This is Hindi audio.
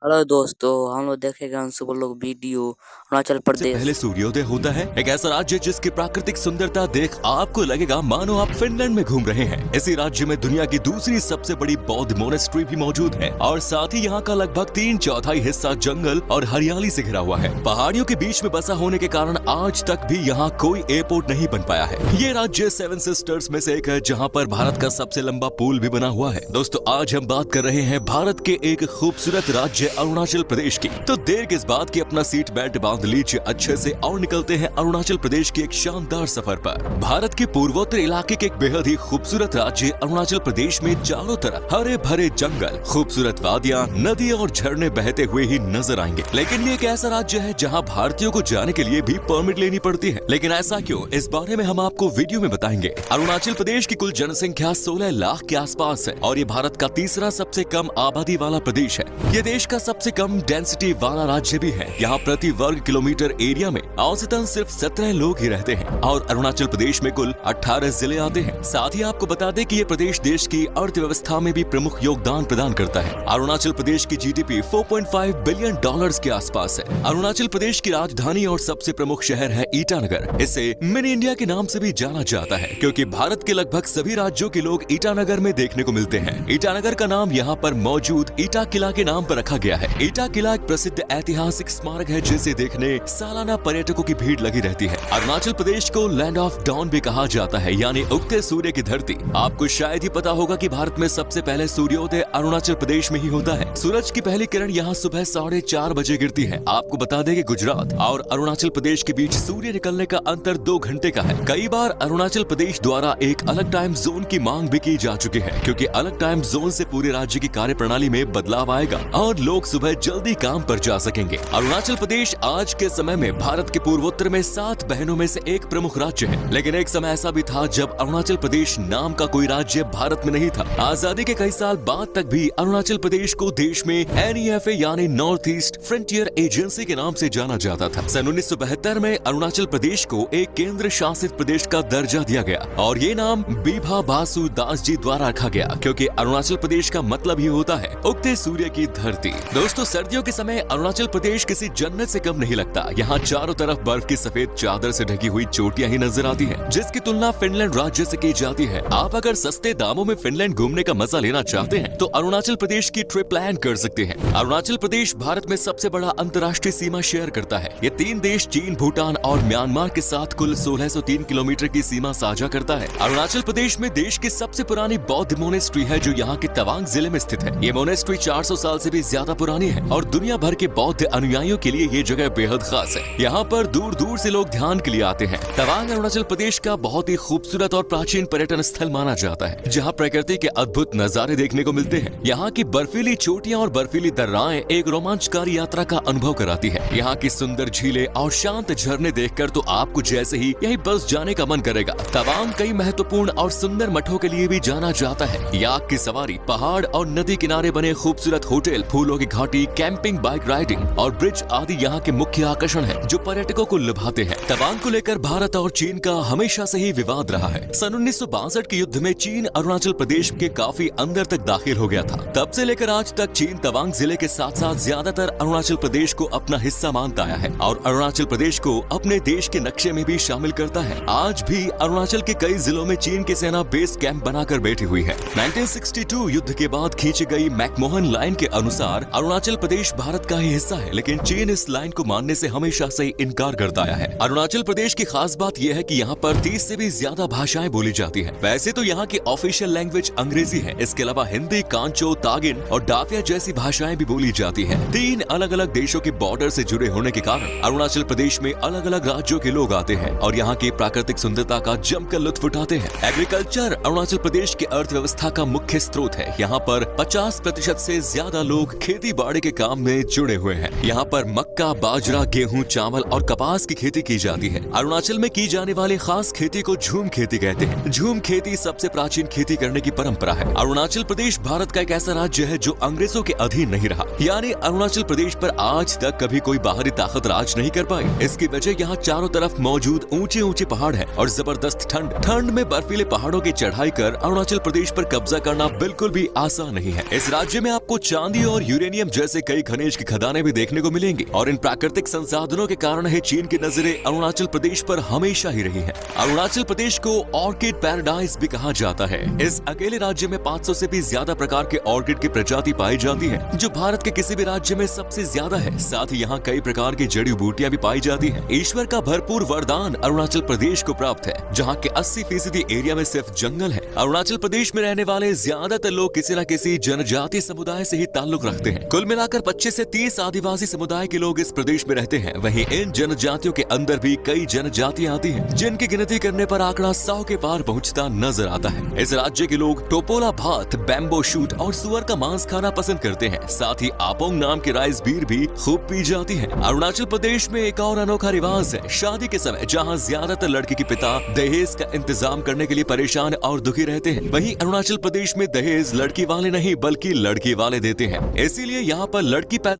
हेलो दोस्तों, हम लोग देखेंगे हम सब लोग वीडियो अरुणाचल से पहले प्रदेश। सूर्योदय होता है। एक ऐसा राज्य जिसकी प्राकृतिक सुंदरता देख आपको लगेगा मानो आप फिनलैंड में घूम रहे हैं। इसी राज्य में दुनिया की दूसरी सबसे बड़ी बौद्ध मोनेस्ट्री भी मौजूद है और साथ ही यहाँ का लगभग 3/4 हिस्सा जंगल और हरियाली से घिरा हुआ है। पहाड़ियों के बीच में बसा होने के कारण आज तक भी यहाँ कोई एयरपोर्ट नहीं बन पाया है। ये राज्य 7 सिस्टर्स में से एक है जहाँ पर भारत का सबसे लंबा पुल भी बना हुआ है। दोस्तों आज हम बात कर रहे हैं भारत के एक खूबसूरत राज्य अरुणाचल प्रदेश की। तो देर किस बात की, अपना सीट बेल्ट बांध लीजिए अच्छे से और निकलते हैं अरुणाचल प्रदेश के एक शानदार सफर पर। भारत के पूर्वोत्तर इलाके के एक बेहद ही खूबसूरत राज्य अरुणाचल प्रदेश में चारों तरफ हरे भरे जंगल, खूबसूरत वादियां, नदी और झरने बहते हुए ही नजर आएंगे। लेकिन ये एक ऐसा राज्य है जहां भारतीयों को जाने के लिए भी परमिट लेनी पड़ती है। लेकिन ऐसा क्यों, इस बारे में हम आपको वीडियो में बताएंगे। अरुणाचल प्रदेश की कुल जनसंख्या 16 लाख के आसपास है और ये भारत का तीसरा सबसे कम आबादी वाला प्रदेश है। ये देश का सबसे कम डेंसिटी वाला राज्य भी है। यहाँ प्रति वर्ग किलोमीटर एरिया में औसतन सिर्फ 17 लोग ही रहते हैं और अरुणाचल प्रदेश में कुल 18 जिले आते हैं। साथ ही आपको बता दें कि ये प्रदेश देश की अर्थव्यवस्था में भी प्रमुख योगदान प्रदान करता है। अरुणाचल प्रदेश की जीडीपी 4.5 बिलियन डॉलर्स के आसपास है। अरुणाचल प्रदेश की राजधानी और सबसे प्रमुख शहर है ईटानगर। इसे मिनी इंडिया के नाम से भी जाना जाता है क्योंकि भारत के लगभग सभी राज्यों के लोग ईटानगर में देखने को मिलते हैं। ईटानगर का नाम यहाँ पर मौजूद ईटा किला के नाम पर रखा गया है। ईटा किला एक प्रसिद्ध ऐतिहासिक स्मारक है जिसे देखने सालाना पर्यटकों की भीड़ लगी रहती है। अरुणाचल प्रदेश को लैंड ऑफ डॉन भी कहा जाता है, यानी उगते सूर्य की धरती। आपको शायद ही पता होगा कि भारत में सबसे पहले सूर्योदय अरुणाचल प्रदेश में ही होता है। सूरज की पहली किरण यहाँ सुबह 4:30 बजे गिरती है। आपको बता दें कि गुजरात और अरुणाचल प्रदेश के बीच सूर्य निकलने का अंतर 2 घंटे का है। कई बार अरुणाचल प्रदेश द्वारा एक अलग टाइम जोन की मांग भी की जा चुकी है क्योंकि अलग टाइम जोन से पूरे राज्य की कार्य प्रणाली में बदलाव आएगा और लोग सुबह जल्दी काम पर जा सकेंगे। अरुणाचल प्रदेश आज के समय में भारत के पूर्वोत्तर में 7 बहनों में से एक प्रमुख राज्य है। लेकिन एक समय ऐसा भी था जब अरुणाचल प्रदेश नाम का कोई राज्य भारत में नहीं था। आजादी के कई साल बाद तक भी अरुणाचल प्रदेश को देश में NEFA यानी नॉर्थ ईस्ट फ्रंटियर एजेंसी के नाम से जाना जाता था। सन 1972 में अरुणाचल प्रदेश को एक केंद्र शासित प्रदेश का दर्जा दिया गया और ये नाम बीभा बासु दास जी द्वारा रखा गया क्योंकि अरुणाचल प्रदेश का मतलब ही होता है उगते सूर्य की धरती। दोस्तों सर्दियों के समय अरुणाचल प्रदेश किसी जन्नत से कम नहीं लगता। यहाँ चारों तरफ बर्फ की सफेद चादर से ढकी हुई चोटियां ही नजर आती हैं, जिसकी तुलना फिनलैंड राज्य से की जाती है। आप अगर सस्ते दामों में फिनलैंड घूमने का मजा लेना चाहते हैं तो अरुणाचल प्रदेश की ट्रिप प्लान कर सकते हैं। अरुणाचल प्रदेश भारत में सबसे बड़ा अंतर्राष्ट्रीय सीमा शेयर करता है। ये 3 देश चीन, भूटान और म्यांमार के साथ कुल 1603 किलोमीटर की सीमा साझा करता है। अरुणाचल प्रदेश में देश की सबसे पुरानी बौद्ध मोनेस्ट्री है जो यहाँ के तवांग जिले में स्थित है। ये मोनेस्ट्री 400 साल से भी ज्यादा पुरानी है और दुनिया भर के बौद्ध अनुयायियों के लिए ये जगह बेहद खास है। यहाँ पर दूर दूर से लोग ध्यान के लिए आते हैं। तवांग अरुणाचल प्रदेश का बहुत ही खूबसूरत और प्राचीन पर्यटन स्थल माना जाता है जहाँ प्रकृति के अद्भुत नजारे देखने को मिलते हैं। यहाँ की बर्फीली चोटियाँ और बर्फीली दर्राएं एक रोमांचकारी यात्रा का अनुभव कराती है। यहाँ की सुंदर झीलें और शांत झरने देखकर तो आपको जैसे ही यही बस जाने का मन करेगा। तवांग कई महत्वपूर्ण और सुंदर मठों के लिए भी जाना जाता है। याक की सवारी, पहाड़ और नदी किनारे बने खूबसूरत होटल, फूलों की घाटी, कैंपिंग, बाइक राइडिंग और ब्रिज आदि यहाँ के मुख्य आकर्षण हैं जो पर्यटकों को लुभाते हैं। तवांग को लेकर भारत और चीन का हमेशा से ही विवाद रहा है। सन 1962 के युद्ध में चीन अरुणाचल प्रदेश के काफी अंदर तक दाखिल हो गया था। तब से लेकर आज तक चीन तवांग जिले के साथ साथ ज्यादातर अरुणाचल प्रदेश को अपना हिस्सा मानता आया है और अरुणाचल प्रदेश को अपने देश के नक्शे में भी शामिल करता है। आज भी अरुणाचल के कई जिलों में चीन की सेना बेस कैंप बनाकर बैठी हुई है। 1962 युद्ध के बाद खींची गई मैकमोहन लाइन के अनुसार अरुणाचल प्रदेश भारत का ही हिस्सा है, लेकिन चीन इस लाइन को मानने से हमेशा से इनकार करता आया है। अरुणाचल प्रदेश की खास बात यह है कि यहाँ पर 30 से भी ज्यादा भाषाएं बोली जाती हैं। वैसे तो यहाँ की ऑफिशियल लैंग्वेज अंग्रेजी है। इसके अलावा हिंदी, कांचो, तागिन और डाफिया जैसी भाषाएं भी बोली जाती हैं। 3 अलग अलग देशों के बॉर्डर से जुड़े होने के कारण अरुणाचल प्रदेश में अलग अलग राज्यों के लोग आते हैं और यहाँ की प्राकृतिक सुंदरता का जमकर लुत्फ उठाते हैं। एग्रीकल्चर अरुणाचल प्रदेश की अर्थव्यवस्था का मुख्य स्रोत है। यहाँ पर 50% से ज्यादा लोग खेती बाड़ी के काम में जुड़े हुए हैं। यहाँ पर मक्का, बाजरा, गेहूं, चावल और कपास की खेती की जाती है। अरुणाचल में की जाने वाली खास खेती को झूम खेती कहते हैं। झूम खेती सबसे प्राचीन खेती करने की परंपरा है। अरुणाचल प्रदेश भारत का एक ऐसा राज्य है जो अंग्रेजों के अधीन नहीं रहा, यानी अरुणाचल प्रदेश पर आज तक कभी कोई बाहरी ताकत राज नहीं कर पाई। इसकी वजह यहाँ चारों तरफ मौजूद ऊंचे ऊंचे पहाड़ है और जबरदस्त ठंड में बर्फीले पहाड़ों की चढ़ाई कर अरुणाचल प्रदेश पर कब्जा करना बिल्कुल भी आसान नहीं है। इस राज्य में आपको चांदी और यूरेनियम यूरेनियम जैसे कई खनिज की खदानें भी देखने को मिलेंगी और इन प्राकृतिक संसाधनों के कारण ही चीन की नजरें अरुणाचल प्रदेश पर हमेशा ही रही हैं। अरुणाचल प्रदेश को ऑर्किड पैराडाइज भी कहा जाता है। इस अकेले राज्य में 500 से भी ज्यादा प्रकार के ऑर्किड की प्रजाति पाई जाती है, जो भारत के किसी भी राज्य में सबसे ज्यादा है। साथ ही यहाँ कई प्रकार की जड़ी बूटियां भी पाई जाती है। ईश्वर का भरपूर वरदान अरुणाचल प्रदेश को प्राप्त है, जहाँ के 80% एरिया में सिर्फ जंगल है। अरुणाचल प्रदेश में रहने वाले ज्यादातर लोग किसी न किसी जनजातीय समुदाय से ही ताल्लुक रखते हैं। कुल मिलाकर 25 से 30 आदिवासी समुदाय के लोग इस प्रदेश में रहते हैं। वहीं इन जनजातियों के अंदर भी कई जनजातियां आती हैं, जिनकी गिनती करने पर आंकड़ा 100 के पार पहुंचता नजर आता है। इस राज्य के लोग टोपोला भात, बैम्बो शूट और सुअर का मांस खाना पसंद करते हैं। साथ ही आपोंग नाम की राइस बीर भी खूब पी जाती है। अरुणाचल प्रदेश में एक और अनोखा रिवाज है शादी के समय, जहाँ ज्यादातर लड़की के पिता दहेज का इंतजाम करने के लिए परेशान और दुखी रहते हैं। वहीं अरुणाचल प्रदेश में दहेज लड़की वाले नहीं बल्कि लड़के वाले देते हैं। इसीलिए यहाँ पर लड़की